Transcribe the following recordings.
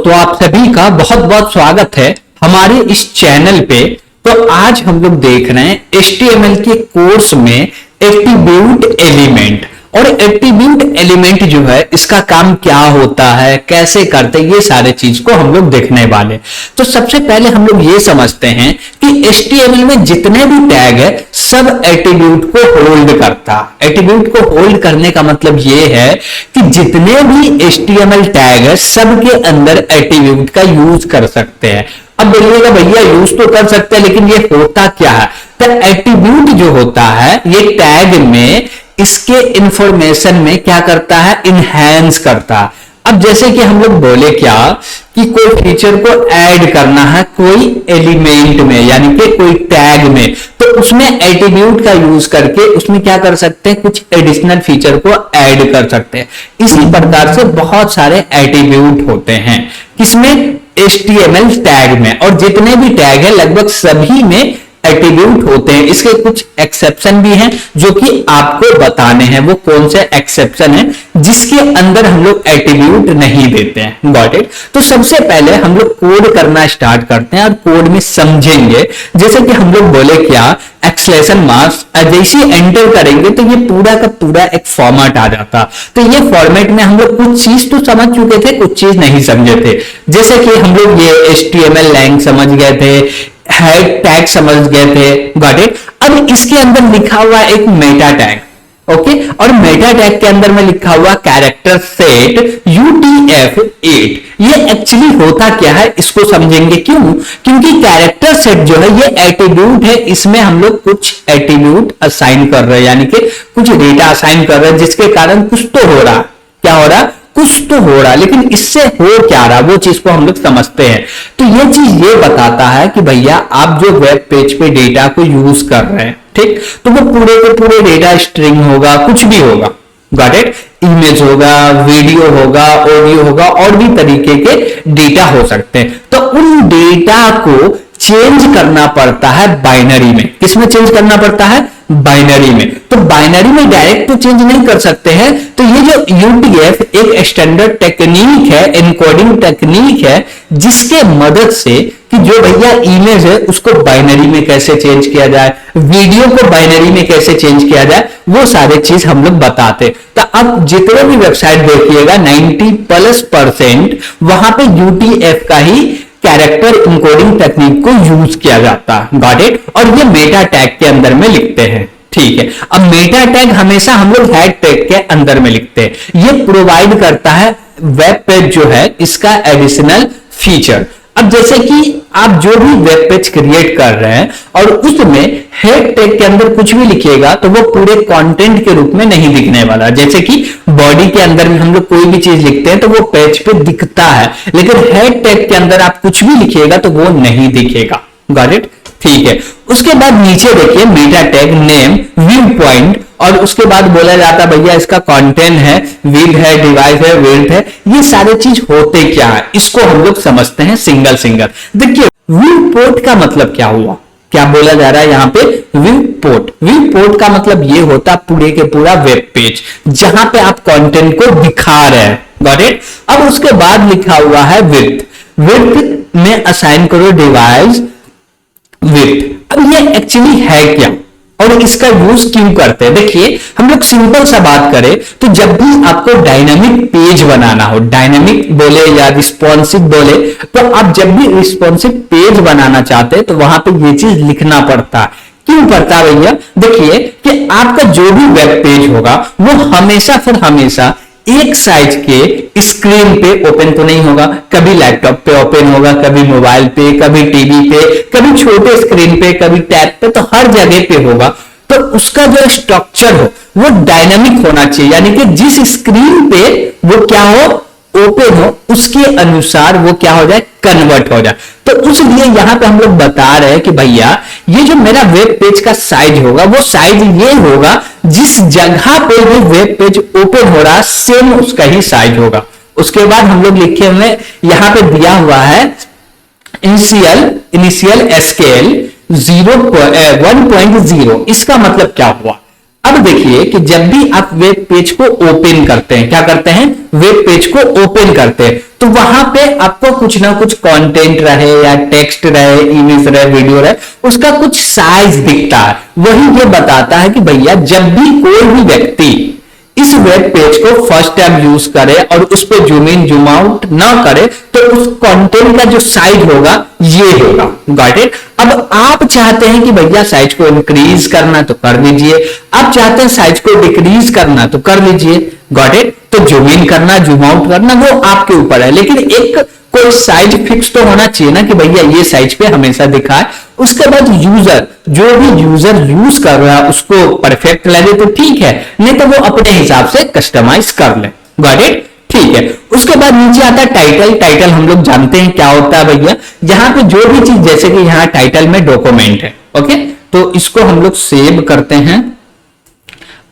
तो आप सभी का बहुत बहुत स्वागत है हमारे इस चैनल पे। तो आज हम लोग देख रहे हैं HTML के कोर्स में एट्रीब्यूट एलिमेंट। और एट्रीब्यूट एलिमेंट जो है इसका काम क्या होता है, कैसे करते हैं, ये सारे चीज को हम लोग देखने वाले। तो सबसे पहले हम लोग ये समझते हैं कि HTML में जितने भी टैग है सब एट्रीब्यूट को होल्ड करता है। एट्रीब्यूट को होल्ड करने का मतलब ये है कि जितने भी HTML टैग है सबके अंदर एट्रीब्यूट का यूज कर सकते हैं। अब बोलिएगा भैया यूज तो कर सकते हैं लेकिन ये होता क्या है? तो एट्रीब्यूट जो होता है ये टैग में इसके इंफॉर्मेशन में क्या करता है, इनहैंस करता है। अब जैसे कि हम लोग बोले क्या कि कोई फीचर को ऐड करना है कोई एलिमेंट में यानी कि कोई टैग में, तो उसमें एट्रीब्यूट का यूज करके उसमें क्या कर सकते हैं, कुछ एडिशनल फीचर को ऐड कर सकते हैं। इसी प्रकार से बहुत सारे एट्रीब्यूट होते हैं किसमें, HTML टैग में। और जितने भी टैग है लगभग सभी में एट्रीब्यूट होते हैं। इसके कुछ एक्सेप्शन भी हैं जो कि आपको बताने हैं। वो कौन से एक्सेप्शन है जिसके अंदर हम लोग एट्रीब्यूट नहीं देते हैं। Got it? तो सबसे पहले हम लोग कोड करना स्टार्ट करते हैं और कोड में समझेंगे। जैसे कि हम लोग बोले क्या, एक्सक्लेमेशन मार्क जैसे एंटर करेंगे तो ये पूरा का पूरा एक फॉर्मेट आ जाता। तो ये फॉर्मेट में हम लोग कुछ चीज तो समझ चुके थे, कुछ चीज नहीं समझे थे। जैसे कि हम लोग ये HTML लैंग समझ गए थे, हेड टैग समझ गए थे। Got it? अब इसके अंदर लिखा हुआ एक मेटा टैग, ओके, और मेटा टैग के अंदर में लिखा हुआ कैरेक्टर सेट UTF-8। ये एक्चुअली होता क्या है इसको समझेंगे। क्यों? क्योंकि कैरेक्टर सेट जो है ये एट्रीब्यूट है, इसमें हम लोग कुछ एट्रीब्यूट असाइन कर रहे हैं यानी कि कुछ डेटा असाइन कर रहे हैं जिसके कारण कुछ तो हो रहा। क्या हो रहा? कुछ तो हो रहा, लेकिन इससे हो क्या रहा वो चीज को हम लोग समझते हैं। तो ये चीज ये बताता है कि भैया आप जो वेब पेज पे डेटा को यूज कर रहे हैं, ठीक, तो वो पूरे के पूरे डेटा स्ट्रिंग होगा, कुछ भी होगा। Got it? इमेज होगा, वीडियो होगा, ऑडियो होगा, और भी तरीके के डेटा हो सकते हैं। तो उन डेटा को चेंज करना पड़ता है बाइनरी में। किसमें चेंज करना पड़ता है? बाइनरी में। तो बाइनरी में डायरेक्ट तो चेंज नहीं कर सकते हैं। तो ये जो UTF एक स्टैंडर्ड टेक्निक है, एनकोडिंग टेक्निक है, जिसके मदद से कि जो भैया इमेज है उसको बाइनरी में कैसे चेंज किया जाए, वीडियो को बाइनरी में कैसे चेंज किया जाए, वो सारे चीज हम लोग बताते। तो अब जितने भी वेबसाइट देखिएगा 90+% वहां पे UTF का ही कैरेक्टर इनकोडिंग टेक्निक को यूज किया जाता है। Got it? और ये मेटा टैग के अंदर में लिखते हैं। ठीक है, अब मेटा टैग हमेशा हम लोग हेड टैग के अंदर में लिखते हैं। ये प्रोवाइड करता है वेब पेज जो है इसका एडिशनल फीचर। अब जैसे कि आप जो भी वेब पेज क्रिएट कर रहे हैं और उसमें हेड टैग के अंदर कुछ भी लिखिएगा तो वो पूरे कंटेंट के रूप में नहीं दिखने वाला। जैसे कि बॉडी के अंदर में हम लोग कोई भी चीज लिखते हैं तो वो पेज पे दिखता है, लेकिन हेड टैग के अंदर आप कुछ भी लिखिएगा तो वो नहीं दिखेगा। Got it? ठीक है, उसके बाद नीचे देखिए Meta tag name, view point, और उसके बाद बोला जाता भैया इसका कंटेंट है, विड है, डिवाइस है, विड्थ है। ये सारे चीज होते क्या है इसको हम लोग समझते हैं सिंगल सिंगल। देखिए व्यू पोर्ट का मतलब क्या हुआ, क्या बोला जा रहा है यहाँ पे? View port. व्यू पोर्ट का मतलब ये होता पूरे के पूरा वेब पेज जहां पे आप कंटेंट को दिखा रहे हैं। Got it? अब उसके बाद लिखा हुआ है विड्थ। विड्थ में असाइन करो डिवाइस विड्थ। अब ये एक्चुअली है क्या और इसका यूज क्यों करते हैं? देखिए हम लोग सिंपल सा बात करें तो जब भी आपको डायनामिक पेज बनाना हो, डायनामिक बोले या रिस्पॉन्सिव बोले, तो आप जब भी रिस्पॉन्सिव पेज बनाना चाहते हैं तो वहां पे ये चीज लिखना पड़ता है। क्यों पड़ता है भैया? देखिए कि आपका जो भी वेब पेज होगा वो हमेशा फिर हमेशा एक साइज के स्क्रीन पे ओपन तो नहीं होगा। कभी लैपटॉप पे ओपन होगा, कभी मोबाइल पे, कभी टीवी पे, कभी छोटे स्क्रीन पे, कभी टैब पे, तो हर जगह पे होगा। तो उसका जो स्ट्रक्चर हो वो डायनामिक होना चाहिए, यानी कि जिस स्क्रीन पे वो क्या हो, ओपन हो, उसके अनुसार वो क्या हो जाए, कन्वर्ट हो जाए। तो उसलिए यहां पे हम लोग बता रहे हैं कि भैया ये जो मेरा वेब पेज का साइज होगा वो साइज ये होगा जिस जगह पे भी वेब पेज ओपन हो रहा सेम उसका ही साइज होगा। उसके बाद हम लोग लिखे हुए यहां पे दिया हुआ है इनिशियल एसकेएल 1.0। इसका मतलब क्या हुआ? अब अब देखिए कि जब भी आप वेब पेज को ओपन करते हैं, क्या करते हैं, वेब पेज को ओपन करते हैं, तो वहां पे आपको कुछ ना कुछ कंटेंट रहे या टेक्स्ट रहे, इमेज रहे, वीडियो रहे, उसका कुछ साइज दिखता है। वही ये बताता है कि भैया जब भी कोई भी व्यक्ति इस वेब पेज को फर्स्ट टाइम यूज करे और उस पर जूम इन जूम आउट ना करे, तो उस कंटेंट का जो साइज होगा ये होगा। Got it. अब आप चाहते हैं कि भैया साइज को इंक्रीज करना तो कर लीजिए, आप चाहते हैं साइज को डिक्रीज करना तो कर लीजिए। Got it. तो जूम इन करना जूम आउट करना वो आपके ऊपर है, लेकिन एक कोई साइज फिक्स तो होना चाहिए ना कि भैया ये साइज पे हमेशा दिखाए। उसके बाद यूजर, जो भी यूजर यूज कर रहा है उसको परफेक्ट लगे तो ठीक है, नहीं तो वो अपने हिसाब से कस्टमाइज कर ले। Got it. ठीक है। उसके बाद नीचे आता है टाइटल। टाइटल हम लोग जानते हैं क्या होता है भैया, यहाँ पे जो भी चीज, जैसे कि यहाँ टाइटल में डॉक्यूमेंट है, ओके, तो इसको हम लोग सेव करते हैं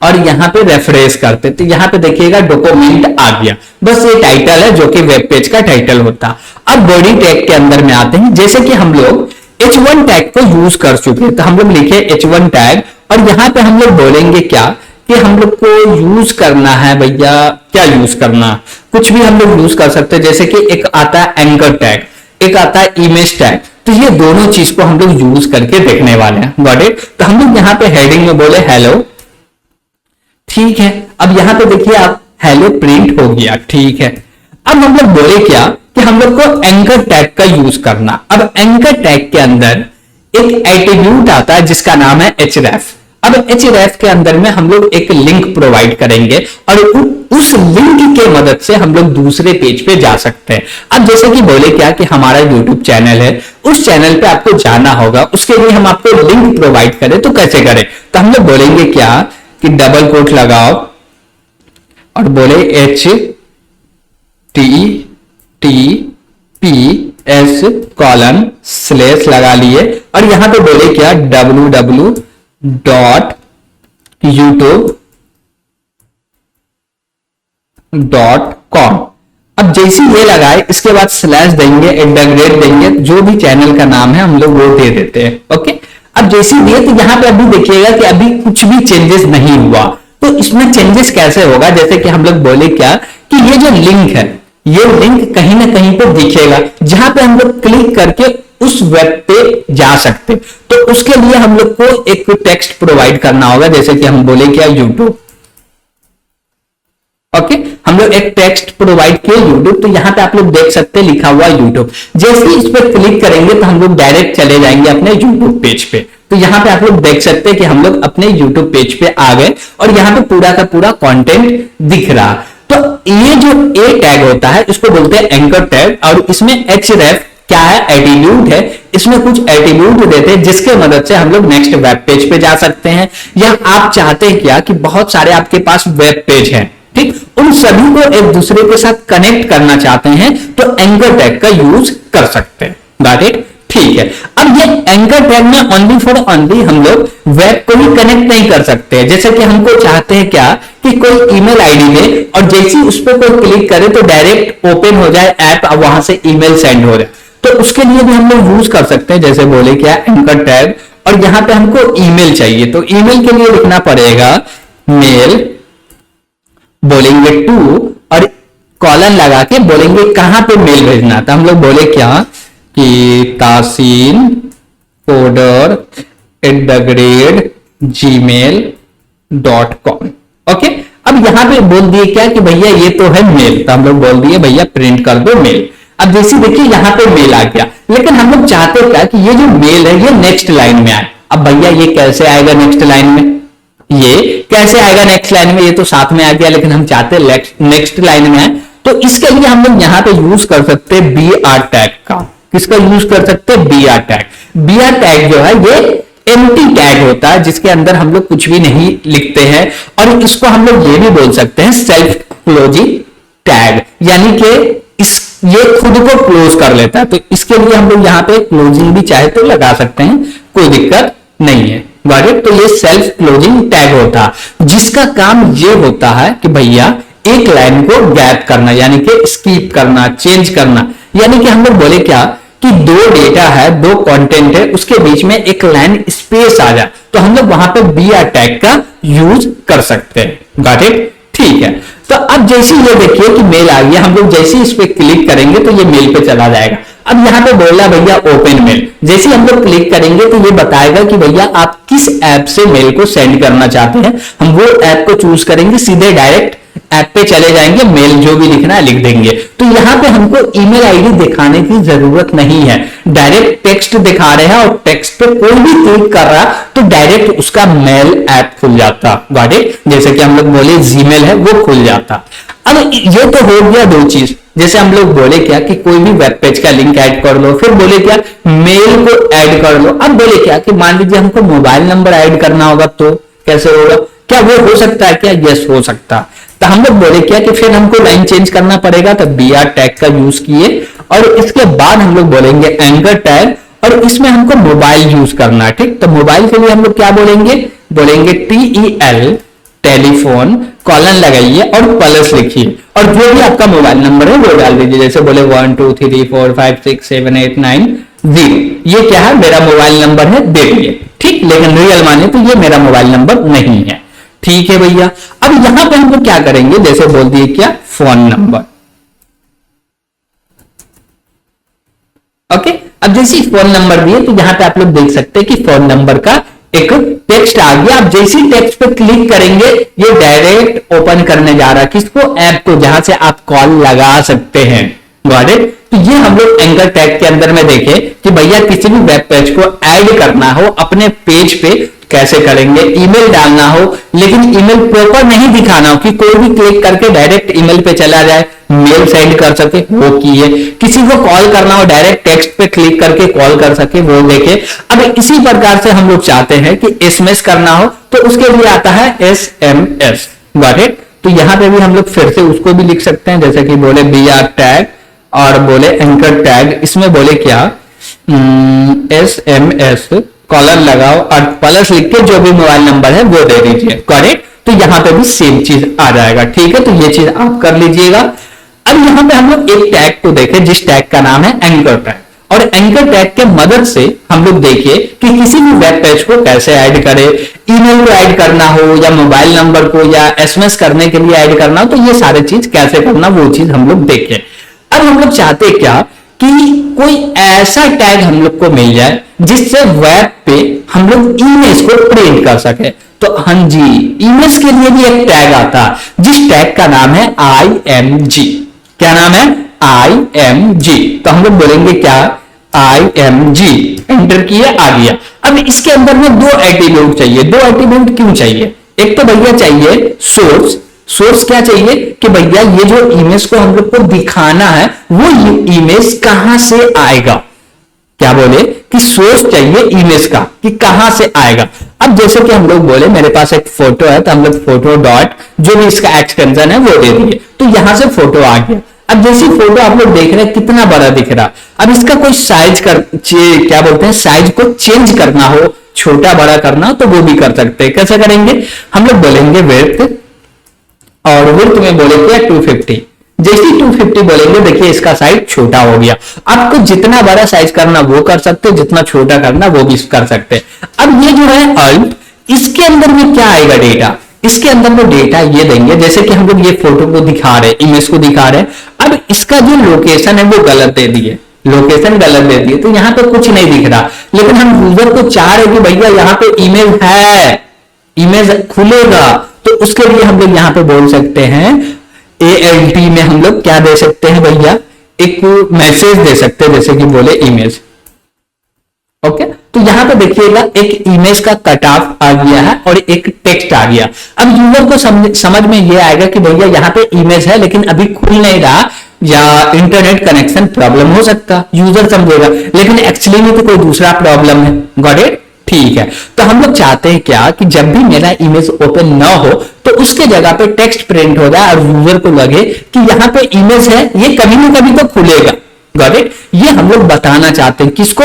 और यहां पे रेफरेंस करते, तो यहां पे देखिएगा डॉक्यूमेंट आ गया। बस ये टाइटल है जो कि वेब पेज का टाइटल होता। अब बॉडी टैग के अंदर में आते हैं, जैसे कि हम लोग H1 टैग को यूज कर चुके हैं, तो हम लोग लिखे H1 टैग और यहां पे हम लोग बोलेंगे क्या कि हम लोग को यूज करना है भैया, क्या यूज करना, कुछ भी हम लोग यूज कर सकते हैं। जैसे कि एक आता है एंकर टैग, एक आता है इमेज टैग, तो ये दोनों चीज को हम लोग यूज करके देखने वाले हैं। Got it. तो हम लोग यहाँ पे हेडिंग में बोले हेलो, ठीक है। अब यहां पे देखिए आप हेलो प्रिंट हो गया, ठीक है। अब हम लोग बोले क्या कि हम लोग को एंकर टैग का यूज करना। अब एंकर टैग के अंदर एक एट्रीब्यूट आता है जिसका नाम है href। अब href के अंदर में हम लोग एक लिंक प्रोवाइड करेंगे और उस लिंक के मदद से हम लोग दूसरे पेज पे जा सकते हैं। अब जैसे कि बोले क्या कि हमारा यूट्यूब चैनल है, उस चैनल पे आपको जाना होगा, उसके लिए हम आपको लिंक प्रोवाइड करें, तो कैसे करें, तो हम लोग बोलेंगे क्या कि डबल कोट लगाओ और बोले https:// लगा लिए और यहां पे बोले क्या www.youtube.com। अब जैसे ये लगाए इसके बाद स्लैश देंगे, इंटीग्रेट देंगे, जो भी चैनल का नाम है हम लोग वो दे देते हैं। ओके। अब जैसे दिए तो यहां पे अभी देखिएगा कि अभी कुछ भी चेंजेस नहीं हुआ। तो इसमें चेंजेस कैसे होगा, जैसे कि हम लोग बोले क्या कि ये जो लिंक है, ये लिंक कहीं ना कहीं पे दिखेगा जहां पे हम लोग क्लिक करके उस वेब पे जा सकते। तो उसके लिए हम लोग को एक टेक्स्ट प्रोवाइड करना होगा, जैसे कि हम बोले क्या यूट्यूब। ओके। हम लोग एक टेक्स्ट प्रोवाइड किए यूट्यूब, तो यहां पे आप लोग देख सकते हैं लिखा हुआ यूट्यूब। जैसे ही इस पर क्लिक करेंगे तो हम लोग डायरेक्ट चले जाएंगे अपने यूट्यूब पेज पे। तो यहां पे आप लोग देख सकते हैं कि हम लोग अपने यूट्यूब पेज पे आ गए और यहां पे पूरा का पूरा कंटेंट दिख रहा। तो ये जो ए टैग होता है इसको बोलते हैं एंकर टैग और इसमें href क्या है, एट्रीब्यूट है। इसमें कुछ एट्रीब्यूट देते हैं जिसके मदद से हम लोग नेक्स्ट वेब पेज पे जा सकते हैं, या आप चाहते हैं क्या कि बहुत सारे आपके पास वेब पेज हैं, ठीक, उन सभी को एक दूसरे के साथ कनेक्ट करना चाहते हैं तो एंकर टैग का यूज कर सकते हैं। Got it. ठीक है। अब ये एंकर टैग में ओनली फॉर ओनली हम लोग वेब को ही कनेक्ट नहीं कर सकते। जैसे कि हमको चाहते हैं क्या कि कोई ईमेल आईडी में और जैसे ही उस पर कोई क्लिक करे तो डायरेक्ट ओपन हो जाए ऐप और वहां से ईमेल सेंड हो जाए, तो उसके लिए भी हम लोग यूज कर सकते हैं। जैसे बोले क्या एंकर टैग और यहां पे हमको ईमेल चाहिए, तो ईमेल के लिए लिखना पड़ेगा मेल, बोलेंगे टू और कॉलन लगा के बोलेंगे कहां पे मेल भेजना। तो हम लोग बोले क्या कि tasin@gmail.com। ओके। अब यहां पे बोल दिए क्या कि भैया ये तो है मेल, तो हम लोग बोल दिए भैया प्रिंट कर दो मेल। अब जैसे देखिए यहां पे मेल आ गया, लेकिन हम लोग चाहते क्या कि ये जो मेल है ये नेक्स्ट लाइन में आए। अब भैया ये कैसे आएगा नेक्स्ट लाइन में, ये कैसे आएगा नेक्स्ट लाइन में, ये तो साथ में आ गया, लेकिन हम चाहते हैं नेक्स्ट लाइन में आए। तो इसके लिए हम लोग यहां पे यूज कर सकते हैं br टैग का। किसका यूज कर सकते हैं, br टैग। br टैग जो है ये एम्प्टी टैग होता है जिसके अंदर हम लोग कुछ भी नहीं लिखते हैं, और इसको हम लोग ये भी बोल सकते हैं सेल्फ क्लोजिंग टैग, यानी कि ये खुद को क्लोज कर लेता है। तो इसके लिए हम लोग यहाँ पे क्लोजिंग भी चाहे तो लगा सकते हैं, कोई दिक्कत नहीं है। तो ये सेल्फ क्लोजिंग टैग होता है जिसका काम ये होता है कि भैया एक लाइन को गैप करना, यानी कि स्किप करना, चेंज करना। यानी कि हम लोग बोले क्या कि दो डेटा है, दो कंटेंट है, उसके बीच में एक लाइन स्पेस आ जाए तो हम लोग वहां पे बीआर टैग का यूज कर सकते हैं। Got it? ठीक है। तो अब जैसे ये देखिए कि मेल आ गया, हम लोग जैसे इस पे क्लिक करेंगे तो ये मेल पे चला जाएगा। अब यहाँ पे बोला भैया ओपन मेल, जैसे हम लोग क्लिक करेंगे तो ये बताएगा कि भैया आप किस ऐप से मेल को सेंड करना चाहते हैं। हम वो ऐप को चूज करेंगे, सीधे डायरेक्ट ऐप पे चले जाएंगे, मेल जो भी लिखना है लिख देंगे। तो यहाँ पे हमको ईमेल आईडी दिखाने की जरूरत नहीं है, डायरेक्ट टेक्स्ट दिखा रहे हैं और टेक्स्ट पे कोई भी क्लिक कर रहा तो डायरेक्ट उसका मेल ऐप खुल जाता। Got it? जैसे कि हम लोग बोले जीमेल है वो खुल जाता। अब ये तो हो गया दो चीज, जैसे हम लोग बोले क्या कि कोई भी वेब पेज का लिंक ऐड कर लो, फिर बोले क्या मेल को ऐड कर लो। अब बोले क्या कि मान लीजिए हमको मोबाइल नंबर ऐड करना होगा तो कैसे होगा? क्या वो हो सकता है क्या? यस हो सकता। तो हम लोग बोले क्या कि फिर हमको लाइन चेंज करना पड़ेगा, तो बीआर टैग का यूज किए और इसके बाद हम लोग बोलेंगे एंकर टैग और इसमें हमको मोबाइल यूज करना है। ठीक, तो मोबाइल के लिए हम लोग क्या बोलेंगे? बोलेंगे TEL टेलीफोन कॉलन लगाइए और प्लस लिखिए और जो भी आपका मोबाइल नंबर है वो डाल दीजिए। जैसे बोले 1 2 3 4 5 6 7 8 9 0, ये क्या है? मेरा मोबाइल नंबर है, दे दिए। ठीक, लेकिन रियल माने तो ये मेरा मोबाइल नंबर नहीं है। ठीक है भैया। अब यहां पे हम लोग क्या करेंगे? जैसे बोल दिए क्या फोन नंबर। ओके, अब जैसे फोन नंबर दिए तो यहां पे आप लोग देख सकते हैं कि फोन नंबर का एक टेक्स्ट आ गया। आप जैसे ही टेक्स्ट पे क्लिक करेंगे ये डायरेक्ट ओपन करने जा रहा है किसको? ऐप को, जहां से आप कॉल लगा सकते हैं। Got it? तो ये हम लोग एंकर टैग के अंदर में देखें कि भैया किसी भी वेब पेज को ऐड करना हो अपने पेज पे कैसे करेंगे। ईमेल डालना हो लेकिन ईमेल प्रॉपर नहीं दिखाना हो कि कोई भी क्लिक करके डायरेक्ट ईमेल पे चला जाए, मेल सेंड कर सके, वो किए। किसी को कॉल करना हो डायरेक्ट टेक्स्ट पे क्लिक करके कॉल कर सके, वो देखे। अब इसी प्रकार से हम लोग चाहते हैं कि एसएमएस करना हो तो उसके लिए आता है SMS। Got it? तो यहां पे भी हम लोग फिर से उसको भी लिख सकते हैं, जैसे कि बोले बीआर टैग और बोले एंकर टैग, इसमें बोले क्या SMS कॉलर लगाओ और प्लस लिख के जो भी मोबाइल नंबर है वो दे दीजिए। करेक्ट? तो यहां पे भी सेम चीज आ जाएगा। ठीक है, तो ये चीज आप कर लीजिएगा। अब यहां पे हम लोग एक टैग को देखें जिस टैग का नाम है एंकर टैग, और एंकर टैग के मदद से हम लोग देखिए कि किसी भी वेब पेज को कैसे ऐड करें। ईमेल को ऐड करना हो या मोबाइल नंबर को या एसएमएस करने के लिए ऐड करना हो तो ये सारी चीज कैसे करना वो चीज हम लोग देखें। अब हम लोग चाहते क्या कि कोई ऐसा टैग हम लोग को मिल जाए जिससे वेब पे हम लोग इमेज को प्रिंट कर सके। तो हाँ जी, इमेज के लिए भी एक टैग आता है जिस टैग का नाम है IMG। क्या नाम है? IMG। तो हम लोग बोलेंगे क्या? IMG, एंटर किए, आ गया। अब इसके अंदर में दो एट्रीब्यूट चाहिए। दो एट्रीब्यूट क्यों चाहिए? एक तो भैया चाहिए सोर्स। सोर्स क्या चाहिए कि भैया ये जो इमेज को हम लोग को दिखाना है वो इमेज कहां से आएगा। क्या बोले कि सोर्स चाहिए इमेज का कि कहां से आएगा। अब जैसे कि हम लोग बोले मेरे पास एक फोटो है तो हम लोग फोटो डॉट जो भी इसका एक्सटेंशन है वो दे दिए, तो यहां से फोटो आ गया। अब जैसी फोटो आप लोग देख रहे हैं कितना बड़ा दिख रहा। अब इसका कोई साइज क्या बोलते हैं, साइज को चेंज करना हो, छोटा बड़ा करना हो तो वो भी कर सकते हैं। कैसे करेंगे? हम लोग बोलेंगे विड्थ और विड्थ में बोलेंगे 250। जैसे 250 बोलेंगे देखिए इसका साइज छोटा हो गया। आपको जितना बड़ा साइज करना वो कर सकते, जितना छोटा करना वो भी कर सकते। अब ये जो है अल्ट, इसके अंदर में क्या आएगा डेटा? इसके अंदर में डेटा ये देंगे जैसे कि हम लोग ये फोटो को दिखा रहे, इमेज को दिखा रहे। अब इसका जो लोकेशन है वो गलत दे दिए, लोकेशन गलत दे दिए, तो यहां पे कुछ नहीं दिख रहा। लेकिन हम यूजर को चाह रहे कि भैया यहाँ पे इमेज है, इमेज खुलेगा, तो उसके लिए हम लोग यहां पे बोल सकते हैं ALT में हम लोग क्या दे सकते हैं भैया, एक मैसेज दे सकते हैं जैसे कि बोले इमेज। ओके, तो यहां पे देखिएगा एक इमेज का कट ऑफ आ गया है और एक टेक्स्ट आ गया। अब यूजर को समझ में ये आएगा कि भैया यहाँ पे इमेज है लेकिन अभी खुल नहीं रहा या इंटरनेट कनेक्शन प्रॉब्लम हो सकता, यूजर समझेगा, लेकिन एक्चुअली में तो कोई दूसरा प्रॉब्लम है। Got it? ठीक है, तो हम लोग चाहते हैं क्या कि जब भी मेरा इमेज ओपन ना हो तो उसके जगह पे टेक्स्ट प्रिंट हो जाए और यूजर को लगे कि यहाँ पे इमेज है, ये कभी ना कभी तो खुलेगा। Got it? ये हम लोग बताना चाहते हैं किसको?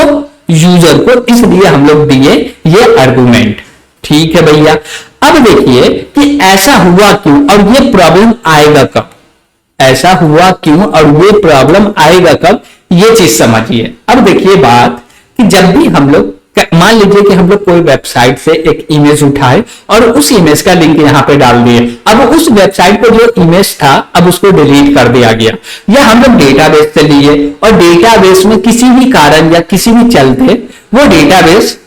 यूजर को, इसलिए हम लोग दिए ये आर्गुमेंट। ठीक है भैया। अब देखिए कि ऐसा हुआ क्यों और ये प्रॉब्लम आएगा कब, ऐसा हुआ क्यों और ये प्रॉब्लम आएगा कब, ये चीज समझिए। अब देखिए बात कि जब भी हम लोग मान लीजिए कि हम लोग कोई वेबसाइट से एक इमेज उठाए और उस इमेज का लिंक यहाँ पे डाल दिए। अब उस वेबसाइट पे जो इमेज था अब उसको डिलीट कर दिया गया, या हम लोग डेटाबेस से लिए और डेटाबेस में किसी भी कारण या किसी भी चलते वो डेटाबेस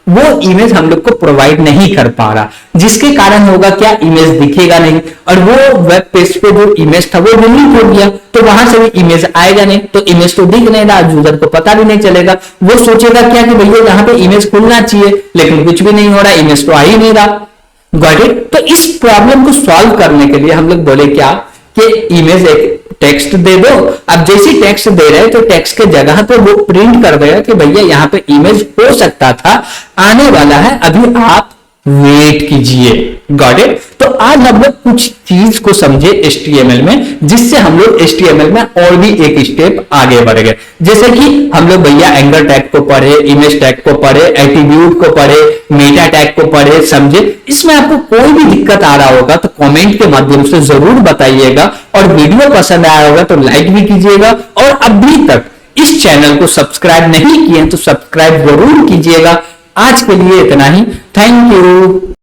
वो इमेज हम लोग को प्रोवाइड नहीं कर पा रहा, जिसके कारण होगा क्या, इमेज दिखेगा नहीं और वो वेब पेज पे जो इमेज था वो डिलीट हो गया, तो वहां से भी इमेज आएगा नहीं, तो इमेज तो दिख नहीं रहा, यूजर को पता भी नहीं चलेगा, वो सोचेगा क्या कि भैया यहाँ पे इमेज खुलना चाहिए, लेकिन कुछ भी नहीं हो रहा, इमेज तो आ ही नहीं रहा। Got it? तो इस प्रॉब्लम को सॉल्व करने के लिए हम लोग बोले क्या कि इमेज एक टेक्स्ट दे दो। अब जैसे टेक्स्ट दे रहे तो टेक्स्ट के जगह पे वो प्रिंट कर देगा कि भैया यहाँ पे इमेज हो सकता था, आने वाला है, अभी आप वेट कीजिए। Got it? तो आज हम लोग कुछ चीज को समझे HTML में, जिससे हम लोग HTML में और भी एक स्टेप आगे बढ़ गए। जैसे कि हम लोग भैया एंकर टैग को पढ़े, इमेज टैग को पढ़े, एट्रीब्यूट को पढ़े, मेटा टैग को पढ़े, समझे। इसमें आपको कोई भी दिक्कत आ रहा होगा तो कमेंट के माध्यम से जरूर बताइएगा, और वीडियो पसंद आया होगा तो लाइक भी कीजिएगा, और अभी तक इस चैनल को सब्सक्राइब नहीं किए तो सब्सक्राइब जरूर कीजिएगा। आज के लिए इतना ही। Thank you.